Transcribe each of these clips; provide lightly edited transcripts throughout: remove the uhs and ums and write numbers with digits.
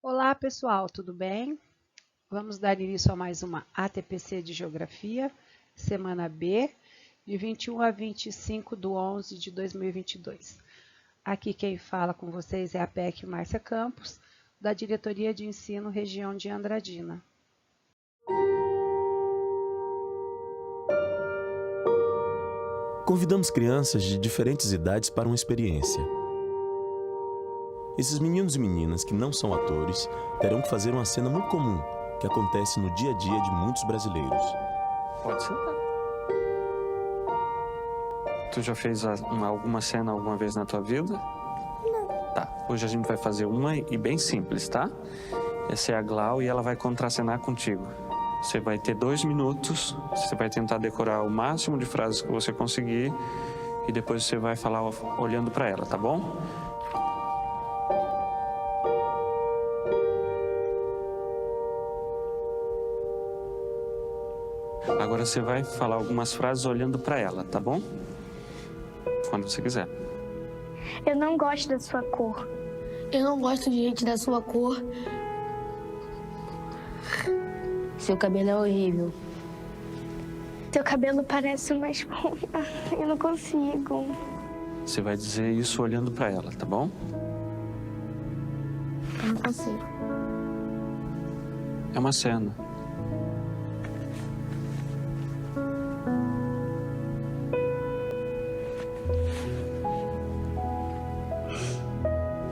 Olá pessoal, tudo bem? Vamos dar início a mais uma ATPC de Geografia, semana B, de 21 a 25 de 11 de 2022. Aqui quem fala com vocês é a PEC Márcia Campos, da Diretoria de Ensino Região de Andradina. Convidamos crianças de diferentes idades para uma experiência. Esses meninos e meninas que não são atores terão que fazer uma cena muito comum que acontece no dia a dia de muitos brasileiros. Pode sentar. Tu já fez alguma cena alguma vez na tua vida? Não. Tá, hoje a gente vai fazer uma e bem simples, tá? Essa é a Glau e ela vai contracenar contigo. Você vai ter 2 minutos, você vai tentar decorar o máximo de frases que você conseguir e depois você vai falar olhando para ela, tá bom? Agora você vai falar algumas frases olhando para ela, tá bom? Quando você quiser. Eu não gosto da sua cor. Eu não gosto de gente da sua cor. Seu cabelo é horrível. Seu cabelo parece uma esponja. Eu não consigo. Você vai dizer isso olhando para ela, tá bom? Eu não consigo. É uma cena.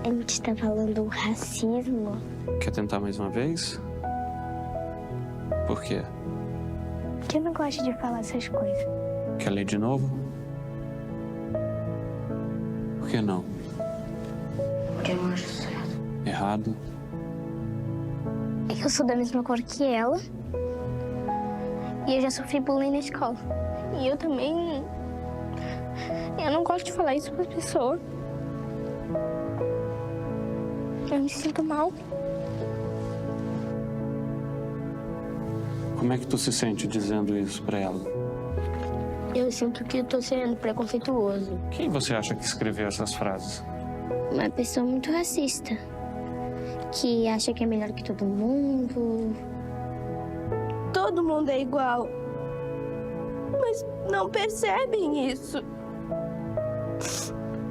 A gente está falando racismo. Quer tentar mais uma vez? Por quê? Porque eu não gosto de falar essas coisas. Quer ler de novo? Por que não? Porque eu não acho certo. Errado? É que eu sou da mesma cor que ela. E eu já sofri bullying na escola. E eu também... Eu não gosto de falar isso para as pessoas. Eu me sinto mal. Como é que tu se sente dizendo isso pra ela? Eu sinto que eu tô sendo preconceituoso. Quem você acha que escreveu essas frases? Uma pessoa muito racista. Que acha que é melhor que todo mundo. Todo mundo é igual. Mas não percebem isso.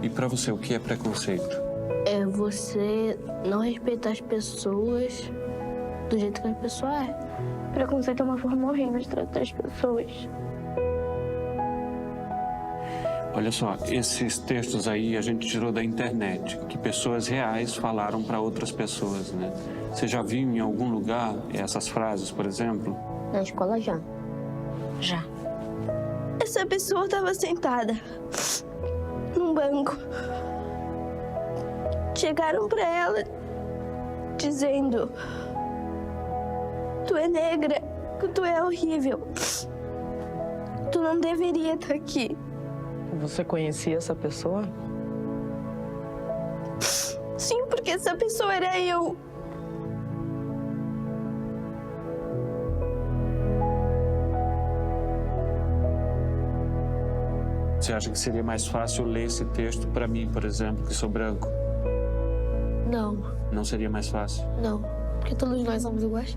E pra você, o que é preconceito? É você não respeitar as pessoas do jeito que a pessoa é. Preconceito é uma forma horrível de tratar as pessoas. Olha só, esses textos aí a gente tirou da internet, que pessoas reais falaram pra outras pessoas, né? Você já viu em algum lugar essas frases, por exemplo? Na escola já. Já. Essa pessoa estava sentada num banco. Chegaram para ela dizendo: tu é negra, tu é horrível. Tu não deveria estar aqui. Você conhecia essa pessoa? Sim, porque essa pessoa era eu. Você acha que seria mais fácil ler esse texto pra mim, por exemplo, que sou branco? Não, Não seria mais fácil? não. Porque todos nós somos iguais.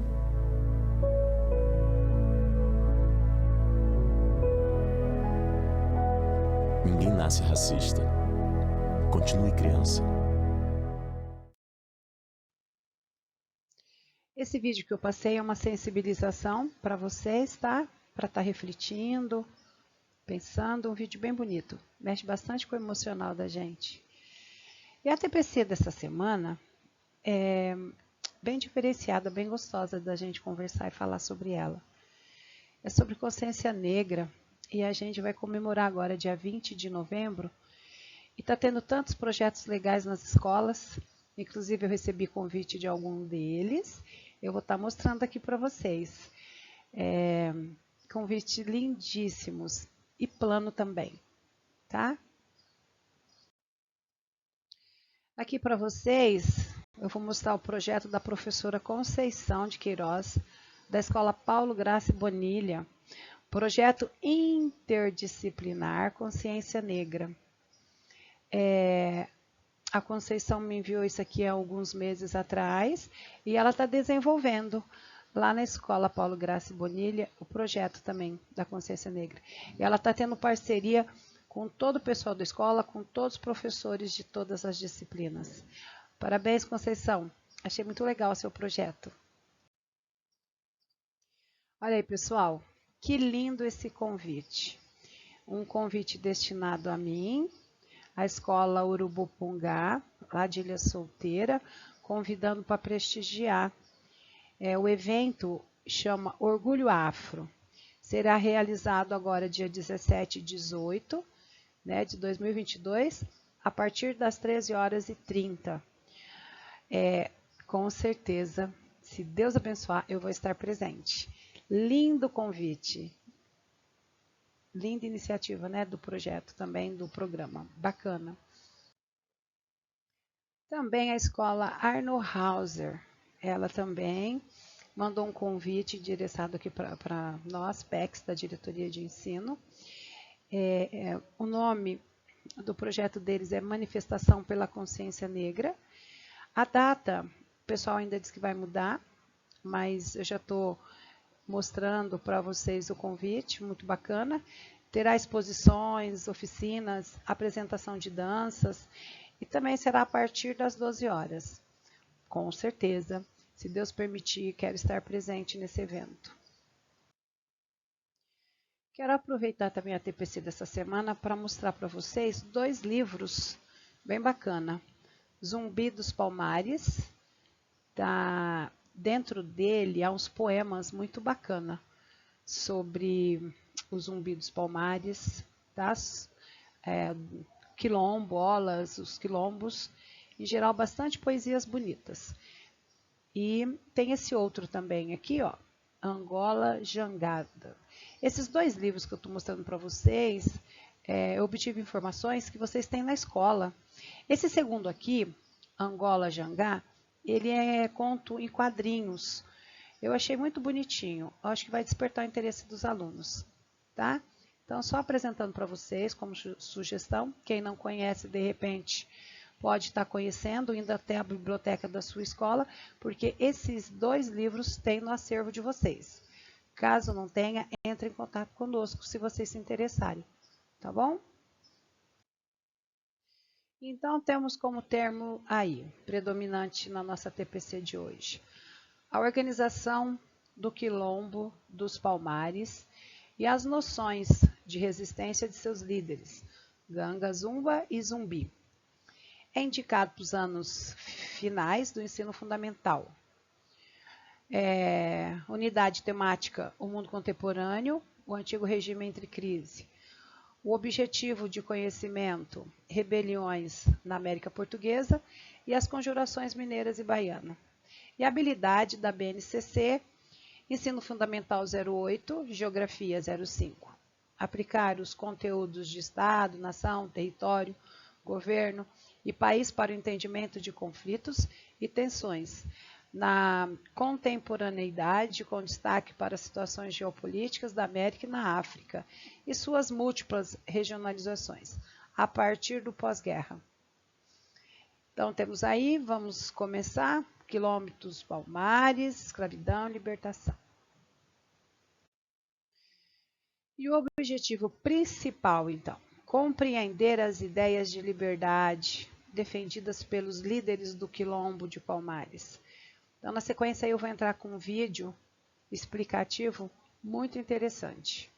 Ninguém nasce racista. Continue criança. Esse vídeo que eu passei é uma sensibilização para vocês, tá? Para estar refletindo, pensando, um vídeo bem bonito. Mexe bastante com o emocional da gente. E a TPC dessa semana é bem diferenciada, bem gostosa da gente conversar e falar sobre ela. É sobre consciência negra e a gente vai comemorar agora dia 20 de novembro e está tendo tantos projetos legais nas escolas, inclusive eu recebi convite de algum deles, eu vou estar mostrando aqui para vocês. Convites lindíssimos e plano também, tá? Aqui para vocês, eu vou mostrar o projeto da professora Conceição de Queiroz, da Escola Paulo Graça Bonilha, projeto interdisciplinar Consciência Negra. A Conceição me enviou isso aqui há alguns meses atrás e ela está desenvolvendo lá na Escola Paulo Graça Bonilha o projeto também da Consciência Negra. E ela está tendo parceria com todo o pessoal da escola, com todos os professores de todas as disciplinas. Parabéns, Conceição. Achei muito legal o seu projeto. Olha aí, pessoal, que lindo esse convite. Um convite destinado a mim, a Escola Urubupungá, lá de Ilha Solteira, convidando para prestigiar. O evento chama Orgulho Afro. Será realizado agora dia 17 e 18, né, de 2022, a partir das 13h30. Com certeza, se Deus abençoar, eu vou estar presente. Lindo convite. Linda iniciativa, né, do projeto também, do programa. Bacana. Também a escola Arno Hauser. Ela também mandou um convite direcionado aqui para nós, PECs, da Diretoria de Ensino. O nome do projeto deles é Manifestação pela Consciência Negra. A data, o pessoal ainda diz que vai mudar, mas eu já estou mostrando para vocês o convite, muito bacana. Terá exposições, oficinas, apresentação de danças e também será a partir das 12 horas. Com certeza, se Deus permitir, quero estar presente nesse evento. Quero aproveitar também a TPC dessa semana para mostrar para vocês 2 livros bem bacana. Zumbi dos Palmares, dentro dele há uns poemas muito bacana sobre o Zumbi dos Palmares, quilombolas, os quilombos, em geral bastante poesias bonitas. E tem esse outro também aqui, ó, Angola Jangada. Esses 2 livros que eu estou mostrando para vocês, eu obtive informações que vocês têm na escola. Esse segundo aqui, Angola Jangá, ele é conto em quadrinhos. Eu achei muito bonitinho. Eu acho que vai despertar o interesse dos alunos, tá? Então, só apresentando para vocês como sugestão. Quem não conhece, de repente, pode estar conhecendo, indo até a biblioteca da sua escola, porque esses 2 livros tem no acervo de vocês. Caso não tenha, entre em contato conosco se vocês se interessarem, tá bom? Então, temos como termo aí, predominante na nossa TPC de hoje, a organização do Quilombo dos Palmares e as noções de resistência de seus líderes, Ganga, Zumba e Zumbi. É indicado para os anos finais do ensino fundamental. Unidade temática, o mundo contemporâneo, o antigo regime entre crise. O objetivo de conhecimento, rebeliões na América Portuguesa e as conjurações mineiras e baianas. E a habilidade da BNCC, ensino fundamental 08, geografia 05. Aplicar os conteúdos de Estado, nação, território, governo e país para o entendimento de conflitos e tensões na contemporaneidade, com destaque para situações geopolíticas da América e na África e suas múltiplas regionalizações, a partir do pós-guerra. Então, temos aí, vamos começar, Quilômetros Palmares, escravidão e libertação. E o objetivo principal, então, compreender as ideias de liberdade defendidas pelos líderes do Quilombo de Palmares. Então, na sequência, eu vou entrar com um vídeo explicativo muito interessante.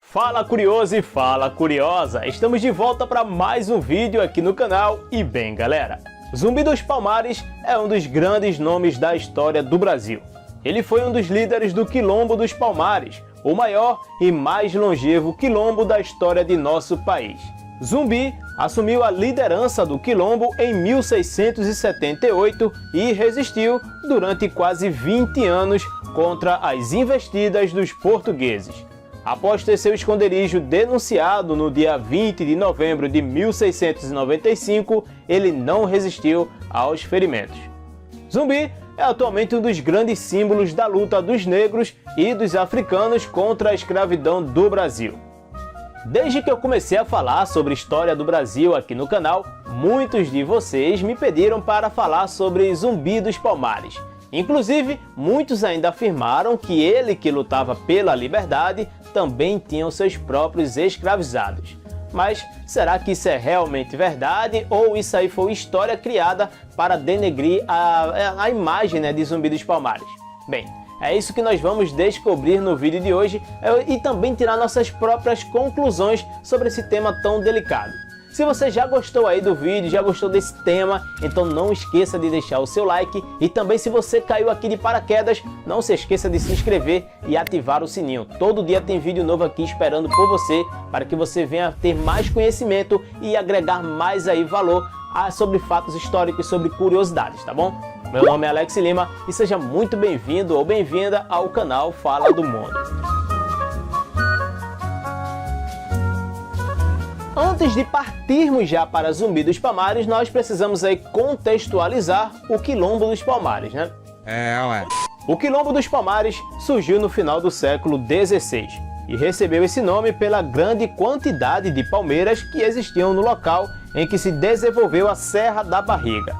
Fala curioso e fala curiosa! Estamos de volta para mais um vídeo aqui no canal. E bem, galera, Zumbi dos Palmares é um dos grandes nomes da história do Brasil. Ele foi um dos líderes do Quilombo dos Palmares, o maior e mais longevo quilombo da história de nosso país. Zumbi assumiu a liderança do Quilombo em 1678 e resistiu durante quase 20 anos contra as investidas dos portugueses. Após ter seu esconderijo denunciado no dia 20 de novembro de 1695, ele não resistiu aos ferimentos. Zumbi é atualmente um dos grandes símbolos da luta dos negros e dos africanos contra a escravidão do Brasil. Desde que eu comecei a falar sobre a história do Brasil aqui no canal, muitos de vocês me pediram para falar sobre Zumbi dos Palmares. Inclusive, muitos ainda afirmaram que ele que lutava pela liberdade também tinha os seus próprios escravizados. Mas será que isso é realmente verdade ou isso aí foi história criada para denegrir a imagem, né, de Zumbi dos Palmares? Bem, é isso que nós vamos descobrir no vídeo de hoje e também tirar nossas próprias conclusões sobre esse tema tão delicado. Se você já gostou aí do vídeo, já gostou desse tema, então não esqueça de deixar o seu like e também se você caiu aqui de paraquedas, não se esqueça de se inscrever e ativar o sininho. Todo dia tem vídeo novo aqui esperando por você para que você venha ter mais conhecimento e agregar mais aí valor sobre fatos históricos, sobre curiosidades, tá bom? Meu nome é Alex Lima e seja muito bem-vindo ou bem-vinda ao canal Fala do Mundo. Antes de partirmos já para Zumbi dos Palmares, nós precisamos aí contextualizar o Quilombo dos Palmares, né? O Quilombo dos Palmares surgiu no final do século XVI e recebeu esse nome pela grande quantidade de palmeiras que existiam no local em que se desenvolveu a Serra da Barriga.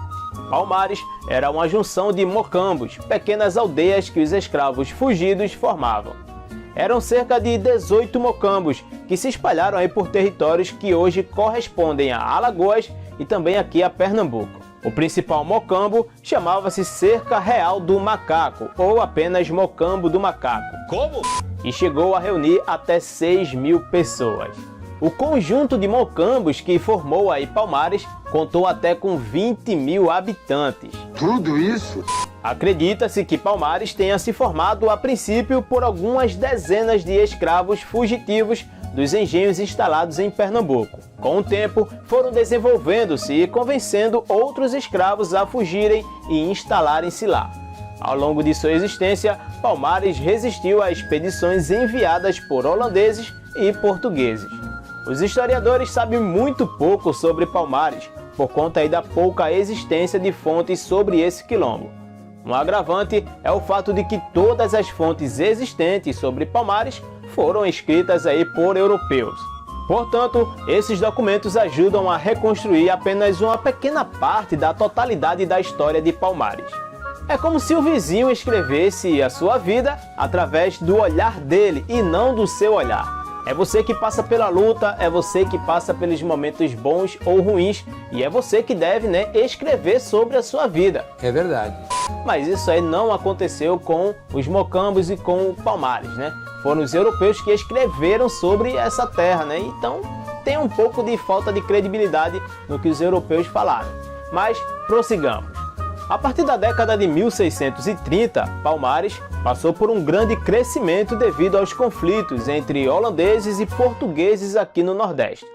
Palmares era uma junção de mocambos, pequenas aldeias que os escravos fugidos formavam. Eram cerca de 18 mocambos que se espalharam aí por territórios que hoje correspondem a Alagoas e também aqui a Pernambuco. O principal mocambo chamava-se Cerca Real do Macaco ou apenas Mocambo do Macaco. Como? E chegou a reunir até 6.000 pessoas. O conjunto de mocambos que formou aí Palmares contou até com 20.000 habitantes. Tudo isso? Acredita-se que Palmares tenha se formado a princípio por algumas dezenas de escravos fugitivos dos engenhos instalados em Pernambuco. Com o tempo, foram desenvolvendo-se e convencendo outros escravos a fugirem e instalarem-se lá. Ao longo de sua existência, Palmares resistiu a expedições enviadas por holandeses e portugueses. Os historiadores sabem muito pouco sobre Palmares, por conta aí da pouca existência de fontes sobre esse quilombo. Um agravante é o fato de que todas as fontes existentes sobre Palmares foram escritas aí por europeus. Portanto, esses documentos ajudam a reconstruir apenas uma pequena parte da totalidade da história de Palmares. É como se o vizinho escrevesse a sua vida através do olhar dele e não do seu olhar. É você que passa pela luta, é você que passa pelos momentos bons ou ruins e é você que deve, né, escrever sobre a sua vida. É verdade. Mas isso aí não aconteceu com os mocambos e com o Palmares, né? Foram os europeus que escreveram sobre essa terra, né? Então tem um pouco de falta de credibilidade no que os europeus falaram. Mas prossigamos. A partir da década de 1630, Palmares passou por um grande crescimento devido aos conflitos entre holandeses e portugueses aqui no Nordeste.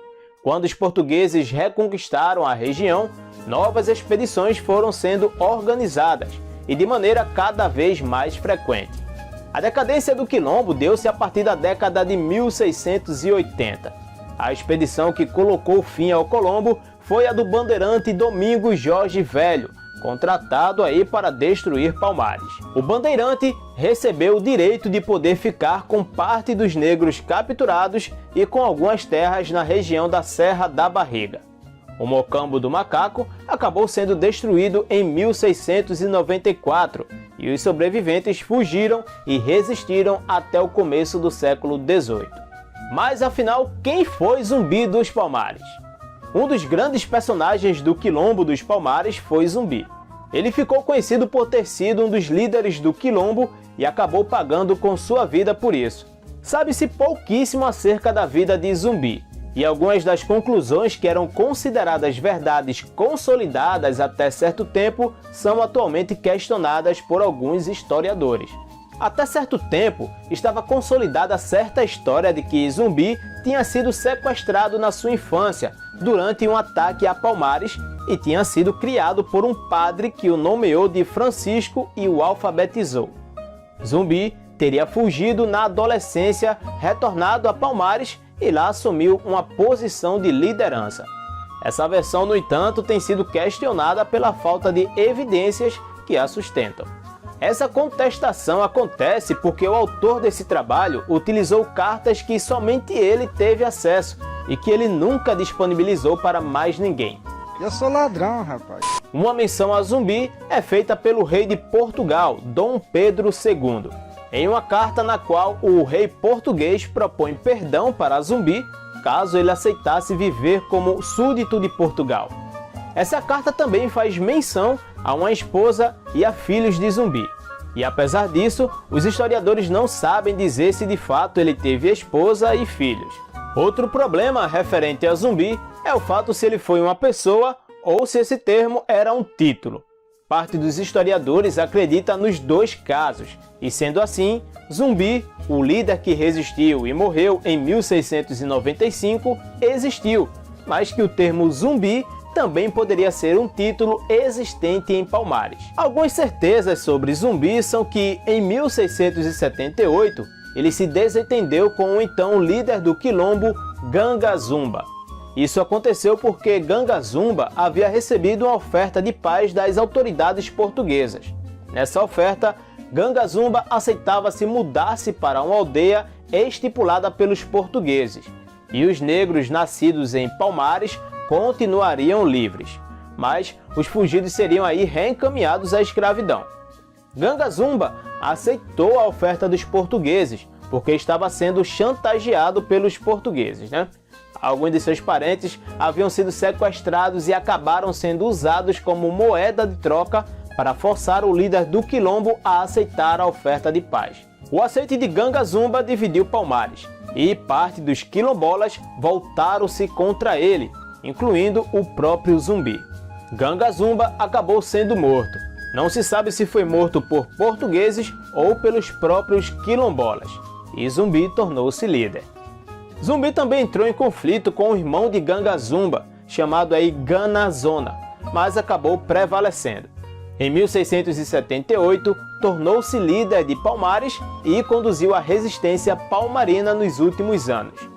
Quando os portugueses reconquistaram a região, novas expedições foram sendo organizadas e de maneira cada vez mais frequente. A decadência do quilombo deu-se a partir da década de 1680. A expedição que colocou fim ao Colombo foi a do bandeirante Domingos Jorge Velho, contratado aí para destruir Palmares. O bandeirante recebeu o direito de poder ficar com parte dos negros capturados e com algumas terras na região da Serra da Barriga. O Mocambo do Macaco acabou sendo destruído em 1694 e os sobreviventes fugiram e resistiram até o começo do século XVIII. Mas afinal, quem foi Zumbi dos Palmares? Um dos grandes personagens do Quilombo dos Palmares foi Zumbi. Ele ficou conhecido por ter sido um dos líderes do Quilombo e acabou pagando com sua vida por isso. Sabe-se pouquíssimo acerca da vida de Zumbi, e algumas das conclusões que eram consideradas verdades consolidadas até certo tempo são atualmente questionadas por alguns historiadores. Até certo tempo, estava consolidada certa história de que Zumbi tinha sido sequestrado na sua infância durante um ataque a Palmares e tinha sido criado por um padre que o nomeou de Francisco e o alfabetizou. Zumbi teria fugido na adolescência, retornado a Palmares e lá assumiu uma posição de liderança. Essa versão, no entanto, tem sido questionada pela falta de evidências que a sustentam. Essa contestação acontece porque o autor desse trabalho utilizou cartas que somente ele teve acesso e que ele nunca disponibilizou para mais ninguém. Eu sou ladrão, rapaz. Uma menção a Zumbi é feita pelo rei de Portugal, Dom Pedro II, em uma carta na qual o rei português propõe perdão para Zumbi caso ele aceitasse viver como súdito de Portugal. Essa carta também faz menção a uma esposa e a filhos de Zumbi. E apesar disso, os historiadores não sabem dizer se de fato ele teve esposa e filhos. Outro problema referente a Zumbi é o fato se ele foi uma pessoa ou se esse termo era um título. Parte dos historiadores acredita nos dois casos, e sendo assim, Zumbi, o líder que resistiu e morreu em 1695, existiu, mas que o termo Zumbi também poderia ser um título existente em Palmares. Algumas certezas sobre Zumbi são que, em 1678, ele se desentendeu com o então líder do quilombo, Ganga Zumba. Isso aconteceu porque Ganga Zumba havia recebido uma oferta de paz das autoridades portuguesas. Nessa oferta, Ganga Zumba aceitava se mudasse para uma aldeia estipulada pelos portugueses, e os negros nascidos em Palmares continuariam livres, mas os fugidos seriam aí reencaminhados à escravidão. Ganga Zumba aceitou a oferta dos portugueses, porque estava sendo chantageado pelos portugueses, Alguns de seus parentes haviam sido sequestrados e acabaram sendo usados como moeda de troca para forçar o líder do quilombo a aceitar a oferta de paz. O aceite de Ganga Zumba dividiu Palmares, e parte dos quilombolas voltaram-se contra ele, incluindo o próprio Zumbi. Ganga Zumba acabou sendo morto. Não se sabe se foi morto por portugueses ou pelos próprios quilombolas, e Zumbi tornou-se líder. Zumbi também entrou em conflito com o irmão de Ganga Zumba, chamado aí Ganazona, mas acabou prevalecendo. Em 1678, tornou-se líder de Palmares e conduziu a resistência palmarina nos últimos anos.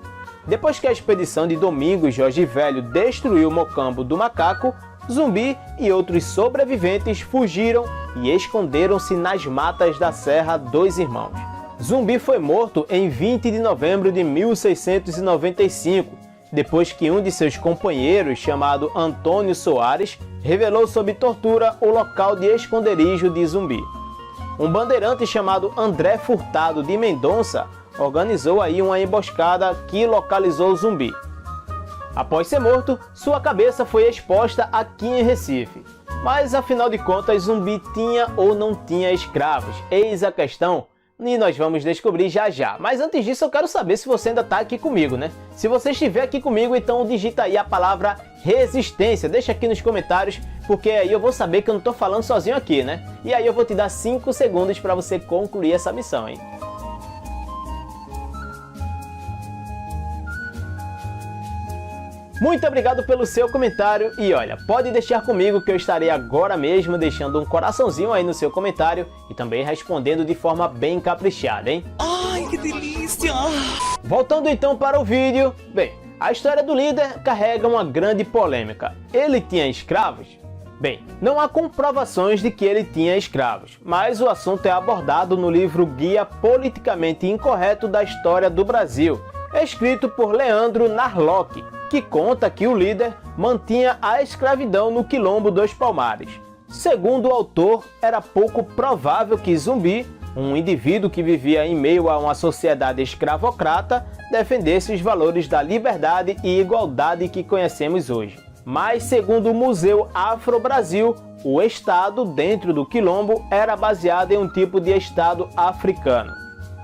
Depois que a expedição de Domingos Jorge Velho destruiu Mocambo do Macaco, Zumbi e outros sobreviventes fugiram e esconderam-se nas matas da Serra dos Irmãos. Zumbi foi morto em 20 de novembro de 1695, depois que um de seus companheiros, chamado Antônio Soares, revelou sob tortura o local de esconderijo de Zumbi. Um bandeirante chamado André Furtado de Mendonça organizou aí uma emboscada que localizou Zumbi. Após ser morto, sua cabeça foi exposta aqui em Recife. Mas afinal de contas, Zumbi tinha ou não tinha escravos? Eis a questão. E nós vamos descobrir já já. Mas antes disso eu quero saber se você ainda está aqui comigo, Se você estiver aqui comigo, então digita aí a palavra resistência. Deixa aqui nos comentários, porque aí eu vou saber que eu não estou falando sozinho aqui, E aí eu vou te dar 5 segundos para você concluir essa missão, hein? Muito obrigado pelo seu comentário e olha, pode deixar comigo que eu estarei agora mesmo deixando um coraçãozinho aí no seu comentário e também respondendo de forma bem caprichada, hein? Ai, que delícia! Voltando então para o vídeo, bem, a história do líder carrega uma grande polêmica. Ele tinha escravos? Bem, não há comprovações de que ele tinha escravos, mas o assunto é abordado no livro Guia Politicamente Incorreto da História do Brasil, escrito por Leandro Narlock, que conta que o líder mantinha a escravidão no quilombo dos Palmares. Segundo o autor, era pouco provável que Zumbi, um indivíduo que vivia em meio a uma sociedade escravocrata, defendesse os valores da liberdade e igualdade que conhecemos hoje. Mas, segundo o Museu Afro-Brasil, o Estado dentro do quilombo era baseado em um tipo de Estado africano.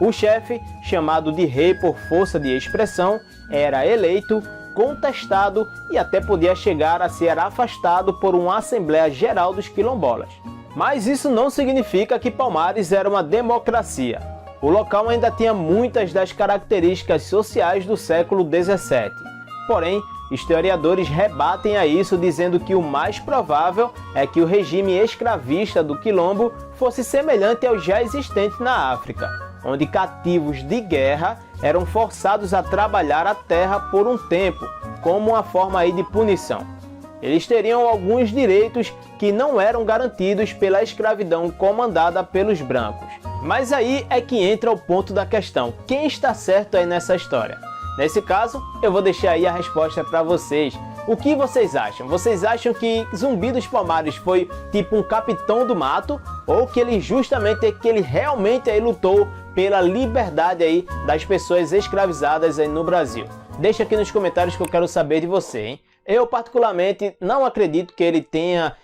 O chefe, chamado de rei por força de expressão, era eleito, contestado e até podia chegar a ser afastado por uma Assembleia Geral dos Quilombolas. Mas isso não significa que Palmares era uma democracia. O local ainda tinha muitas das características sociais do século XVII. Porém, historiadores rebatem a isso dizendo que o mais provável é que o regime escravista do quilombo fosse semelhante ao já existente na África, onde cativos de guerra eram forçados a trabalhar a terra por um tempo, como uma forma aí de punição. Eles teriam alguns direitos que não eram garantidos pela escravidão comandada pelos brancos. Mas aí é que entra o ponto da questão. Quem está certo aí nessa história? Nesse caso, eu vou deixar aí a resposta para vocês. O que vocês acham? Vocês acham que Zumbi dos Palmares foi tipo um capitão do mato, ou que ele realmente aí lutou pela liberdade aí das pessoas escravizadas aí no Brasil? Deixa aqui nos comentários que eu quero saber de você, hein? Eu particularmente não acredito que ele tenha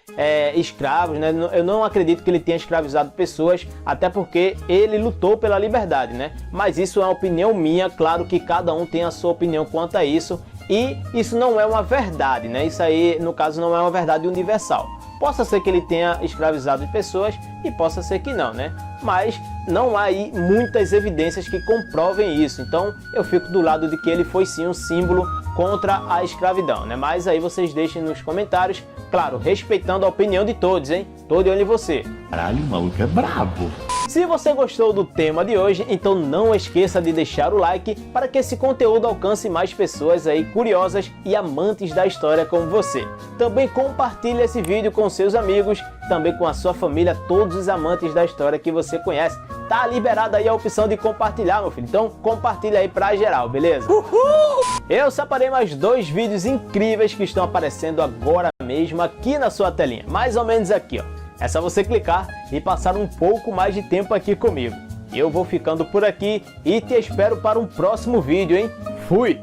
escravos, né? Eu não acredito que ele tenha escravizado pessoas, até porque ele lutou pela liberdade, né? Mas isso é uma opinião minha, claro que cada um tem a sua opinião quanto a isso, e isso não é uma verdade, né? Isso aí, no caso, não é uma verdade universal. Possa ser que ele tenha escravizado pessoas e possa ser que não, né? Mas não há aí muitas evidências que comprovem isso. Então eu fico do lado de que ele foi sim um símbolo contra a escravidão, né? Mas aí vocês deixem nos comentários, claro, respeitando a opinião de todos, hein? Tô de olho em você. Caralho, o maluco é brabo. Se você gostou do tema de hoje, então não esqueça de deixar o like para que esse conteúdo alcance mais pessoas aí curiosas e amantes da história como você. Também compartilhe esse vídeo com seus amigos, também com a sua família, todos os amantes da história que você conhece. Tá liberada aí a opção de compartilhar, meu filho. Então compartilha aí pra geral, beleza? Uhul! Eu separei mais 2 vídeos incríveis que estão aparecendo agora mesmo aqui na sua telinha. Mais ou menos aqui, ó. É só você clicar e passar um pouco mais de tempo aqui comigo. Eu vou ficando por aqui e te espero para um próximo vídeo, hein? Fui!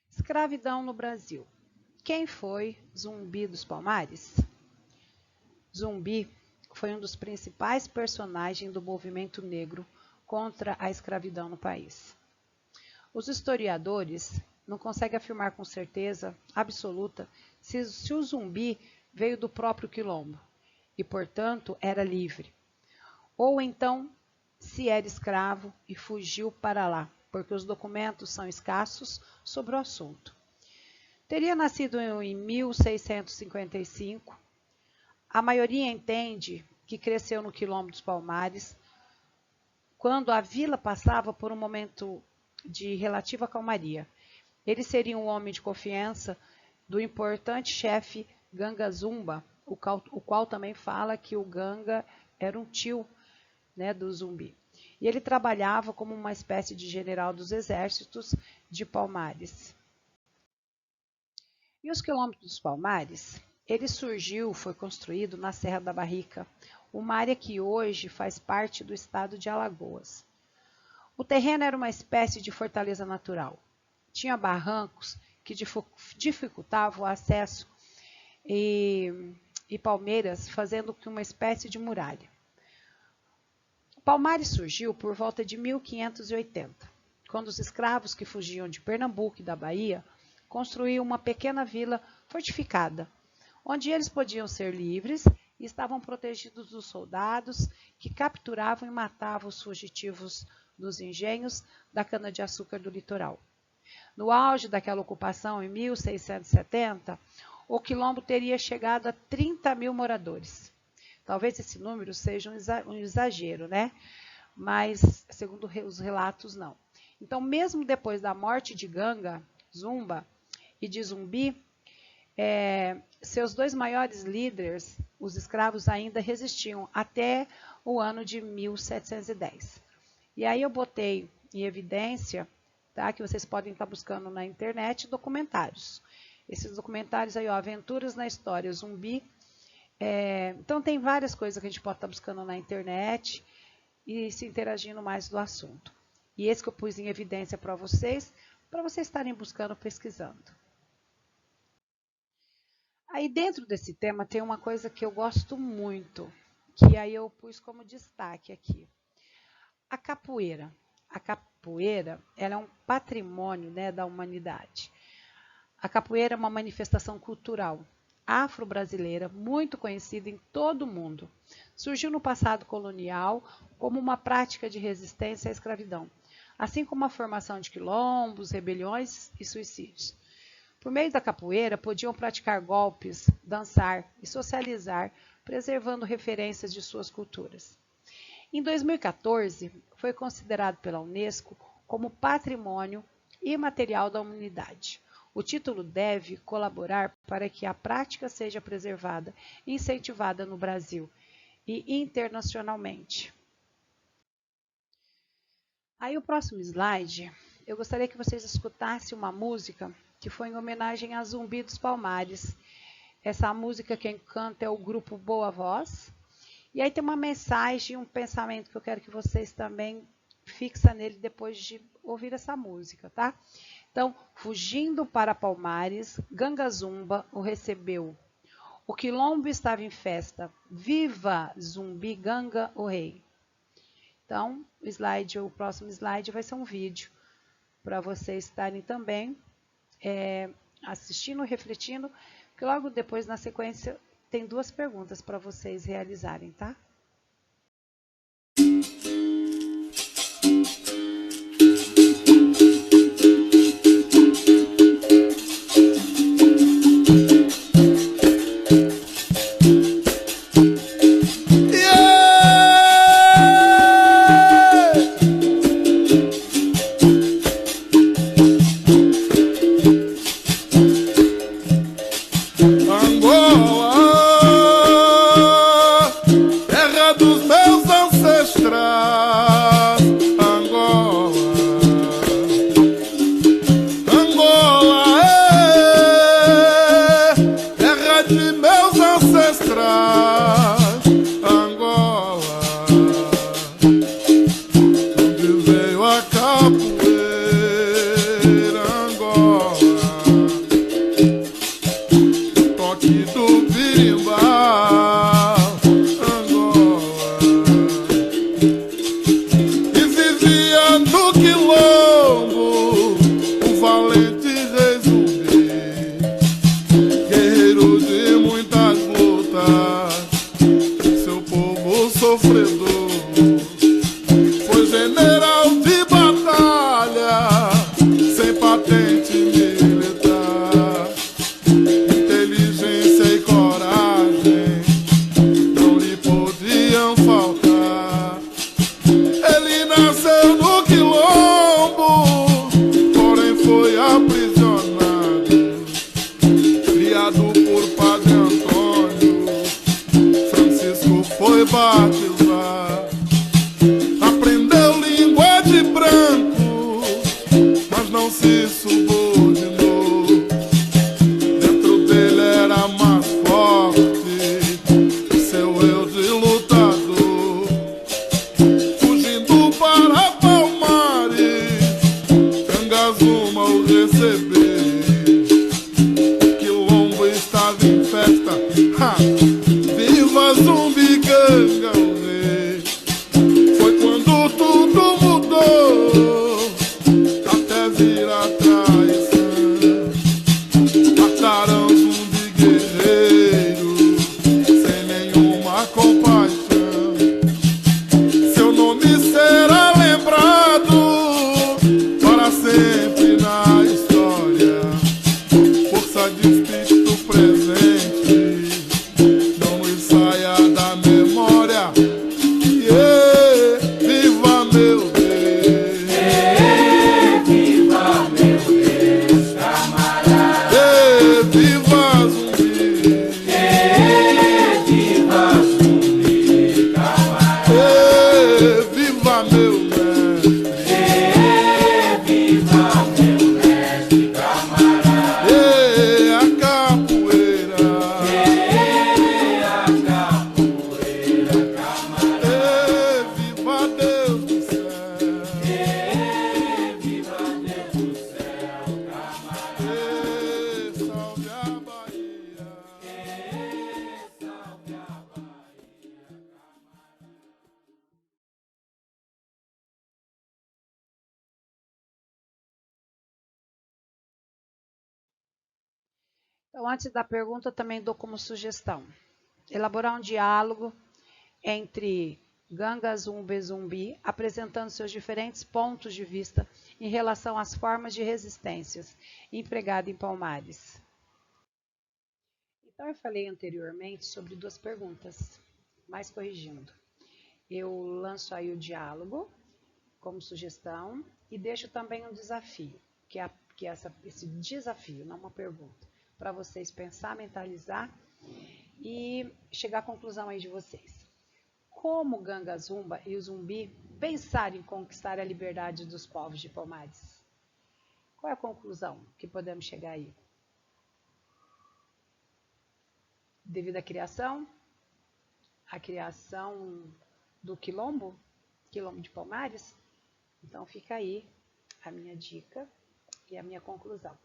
Escravidão no Brasil. Quem foi Zumbi dos Palmares? Zumbi foi um dos principais personagens do movimento negro contra a escravidão no país. Os historiadores não conseguem afirmar com certeza absoluta se o Zumbi veio do próprio quilombo e, portanto, era livre, ou então se era escravo e fugiu para lá, porque os documentos são escassos sobre o assunto. Teria nascido em 1655. A maioria entende que cresceu no quilombo dos Palmares, quando a vila passava por um momento de relativa calmaria. Ele seria um homem de confiança do importante chefe Ganga Zumba, o qual também fala que o Ganga era um tio, né, do Zumbi. E ele trabalhava como uma espécie de general dos exércitos de Palmares. E os quilombos dos Palmares, ele foi construído na Serra da Barrica, uma área que hoje faz parte do estado de Alagoas. O terreno era uma espécie de fortaleza natural. Tinha barrancos que dificultavam o acesso e palmeiras, fazendo uma espécie de muralha. Palmares surgiu por volta de 1580, quando os escravos que fugiam de Pernambuco e da Bahia construíam uma pequena vila fortificada, onde eles podiam ser livres e estavam protegidos dos soldados que capturavam e matavam os fugitivos dos engenhos da cana-de-açúcar do litoral. No auge daquela ocupação, em 1670, o quilombo teria chegado a 30 mil moradores. Talvez esse número seja um exagero, né? Mas, segundo os relatos, não. Então, mesmo depois da morte de Ganga, Zumba e de Zumbi, seus 2 maiores líderes, os escravos, ainda resistiam até o ano de 1710. E aí eu botei em evidência, tá, que vocês podem estar buscando na internet documentários. Esses documentários aí, ó, Aventuras na História Zumbi. Então tem várias coisas que a gente pode estar buscando na internet e se interagindo mais do assunto. E esse que eu pus em evidência para vocês estarem buscando, pesquisando. Aí dentro desse tema tem uma coisa que eu gosto muito, que aí eu pus como destaque aqui. A capoeira. A capoeira, ela é um patrimônio, né, da humanidade. A capoeira é uma manifestação cultural afro-brasileira muito conhecida em todo o mundo. Surgiu no passado colonial como uma prática de resistência à escravidão, assim como a formação de quilombos, rebeliões e suicídios. Por meio da capoeira, podiam praticar golpes, dançar e socializar, preservando referências de suas culturas. Em 2014, foi considerado pela Unesco como patrimônio imaterial da humanidade. O título deve colaborar para que a prática seja preservada e incentivada no Brasil e internacionalmente. Aí o próximo slide, eu gostaria que vocês escutassem uma música que foi em homenagem a Zumbi dos Palmares. Essa música quem canta é o grupo Boa Voz. E aí tem uma mensagem, um pensamento que eu quero que vocês também fixem nele depois de ouvir essa música, tá? Então, fugindo para Palmares, Ganga Zumba o recebeu. O quilombo estava em festa. Viva Zumbi Ganga, o rei. Então, o próximo slide vai ser um vídeo para vocês estarem também assistindo, refletindo, que logo depois, na sequência, tem 2 perguntas para vocês realizarem, tá? Então, antes da pergunta, também dou como sugestão elaborar um diálogo entre Ganga Zumba e Zumbi, apresentando seus diferentes pontos de vista em relação às formas de resistências empregadas em Palmares. Então, eu falei anteriormente sobre 2 perguntas, mas corrigindo. Eu lanço aí o diálogo como sugestão e deixo também um desafio, que é esse desafio, não uma pergunta, para vocês pensar, mentalizar e chegar à conclusão aí de vocês. Como Ganga Zumba e o Zumbi pensaram em conquistar a liberdade dos povos de Palmares? Qual é a conclusão que podemos chegar aí? Devido à criação do Quilombo de Palmares, então fica aí a minha dica e a minha conclusão.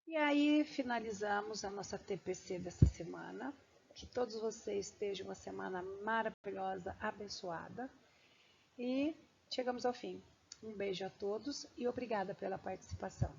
E aí finalizamos a nossa TPC dessa semana. Que todos vocês estejam uma semana maravilhosa, abençoada. E chegamos ao fim. Um beijo a todos e obrigada pela participação.